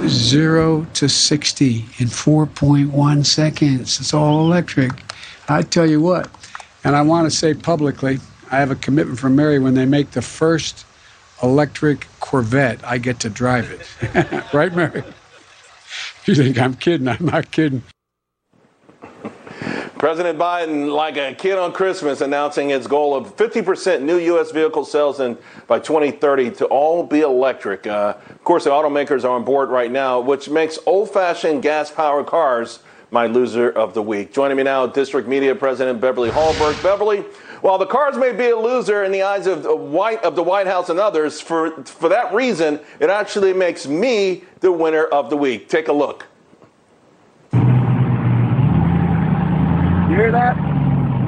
0 to 60 in 4.1 seconds. It's all electric. I tell you what, and I want to say publicly, I have a commitment from Mary when they make the first electric Corvette, I get to drive it. Right, Mary? You think I'm kidding? I'm not kidding. President Biden, like a kid on Christmas, announcing its goal of 50% new U.S. vehicle sales by 2030 to all be electric. Of course, the automakers are on board right now, which makes old-fashioned gas-powered cars my loser of the week. Joining me now, District Media President Beverly Hallberg. Beverly, while the cars may be a loser in the eyes of the White House and others, for that reason, it actually makes me the winner of the week. Take a look. You hear that?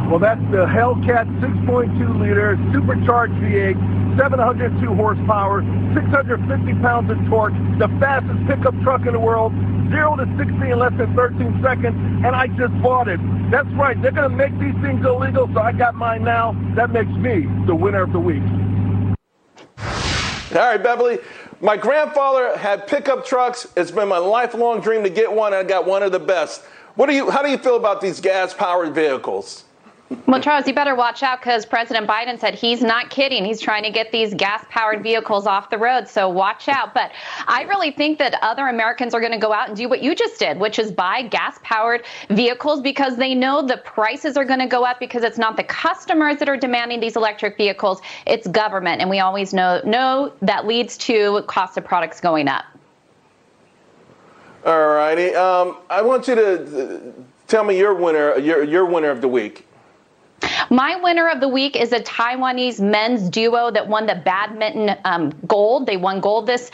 Well, that's the Hellcat 6.2-liter supercharged V8, 702 horsepower, 650 pounds of torque, the fastest pickup truck in the world, 0 to 60 in less than 13 seconds, and I just bought it. That's right. They're going to make these things illegal, so I got mine now. That makes me the winner of the week. All right, Beverly. My grandfather had pickup trucks. It's been my lifelong dream to get one. I got one of the best. How do you feel about these gas-powered vehicles? Well, Charles, you better watch out because President Biden said he's not kidding. He's trying to get these gas-powered vehicles off the road, so watch out. But I really think that other Americans are going to go out and do what you just did, which is buy gas-powered vehicles because they know the prices are going to go up because it's not the customers that are demanding these electric vehicles, it's government. And we always know that leads to cost of products going up. All righty. I want you to tell me your winner of the week. My winner of the week is a Taiwanese men's duo that won the badminton gold. They won gold this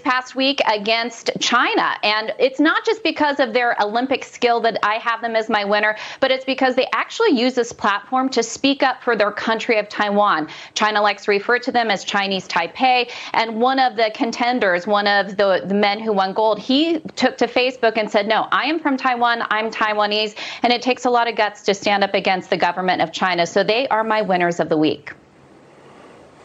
past week against China. And it's not just because of their Olympic skill that I have them as my winner, but it's because they actually use this platform to speak up for their country of Taiwan. China likes to refer to them as Chinese Taipei. And one of the contenders, one of the men who won gold, he took to Facebook and said, no, I am from Taiwan. I'm Taiwanese. And it takes a lot of guts to stand up against the government of China. So they are my winners of the week.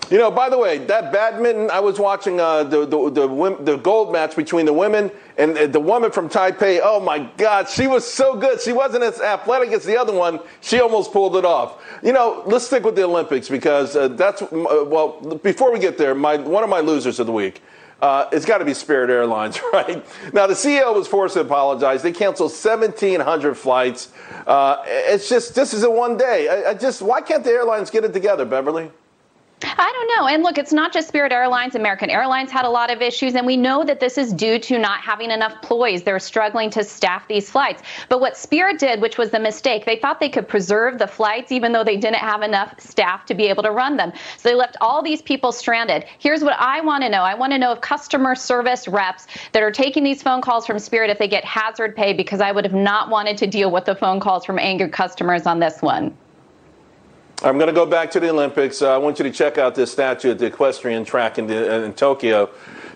You know, by the way, that badminton, I was watching the gold match between the women and the woman from Taipei. Oh, my God, she was so good. She wasn't as athletic as the other one. She almost pulled it off. You know, let's stick with the Olympics because well, before we get there, one of my losers of the week. It's got to be Spirit Airlines, right? Now, the CEO was forced to apologize. They canceled 1,700 flights. It's just, this is a one day. Why can't the airlines get it together, Beverly? I don't know. And look, it's not just Spirit Airlines. American Airlines had a lot of issues, and we know that this is due to not having enough employees. They're struggling to staff these flights. But what Spirit did, which was the mistake, they thought they could preserve the flights even though they didn't have enough staff to be able to run them. So they left all these people stranded. Here's what I want to know. I want to know if customer service reps that are taking these phone calls from Spirit, if they get hazard pay, because I would have not wanted to deal with the phone calls from angered customers on this one. I'm going to go back to the Olympics. I want you to check out this statue at the equestrian track in Tokyo.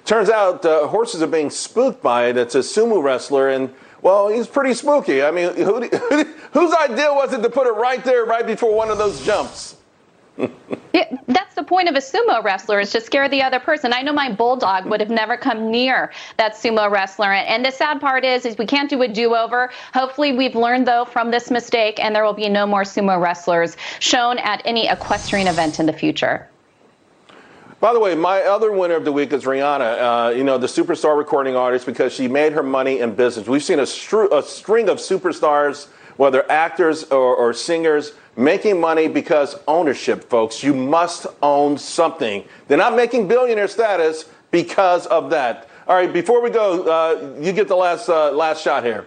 Turns out horses are being spooked by it. It's a sumo wrestler, and, well, he's pretty spooky. I mean, whose idea was it to put it right there, right before one of those jumps? Yeah, that's the point of a sumo wrestler, is to scare the other person. I know my bulldog would have never come near that sumo wrestler. And the sad part is we can't do a do-over. Hopefully we've learned, though, from this mistake, and there will be no more sumo wrestlers shown at any equestrian event in the future. By the way, my other winner of the week is Rihanna, the superstar recording artist, because she made her money in business. We've seen a string of superstars, whether actors or singers, making money because ownership, folks. You must own something. They're not making billionaire status because of that. All right, before we go, you get the last shot here.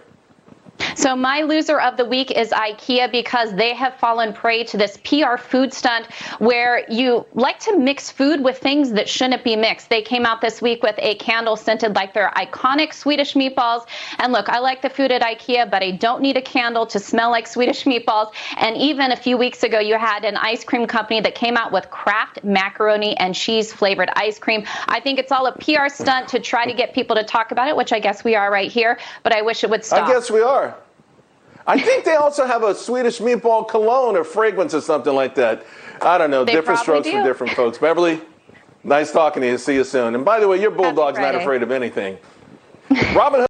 So my loser of the week is IKEA, because they have fallen prey to this PR food stunt where you like to mix food with things that shouldn't be mixed. They came out this week with a candle scented like their iconic Swedish meatballs. And look, I like the food at IKEA, but I don't need a candle to smell like Swedish meatballs. And even a few weeks ago, you had an ice cream company that came out with Kraft macaroni and cheese flavored ice cream. I think it's all a PR stunt to try to get people to talk about it, which I guess we are right here, but I wish it would stop. I guess we are. I think they also have a Swedish meatball cologne or fragrance or something like that. I don't know. Different strokes for different folks. Beverly, nice talking to you. See you soon. And by the way, your bulldog's not afraid of anything. Robin Hood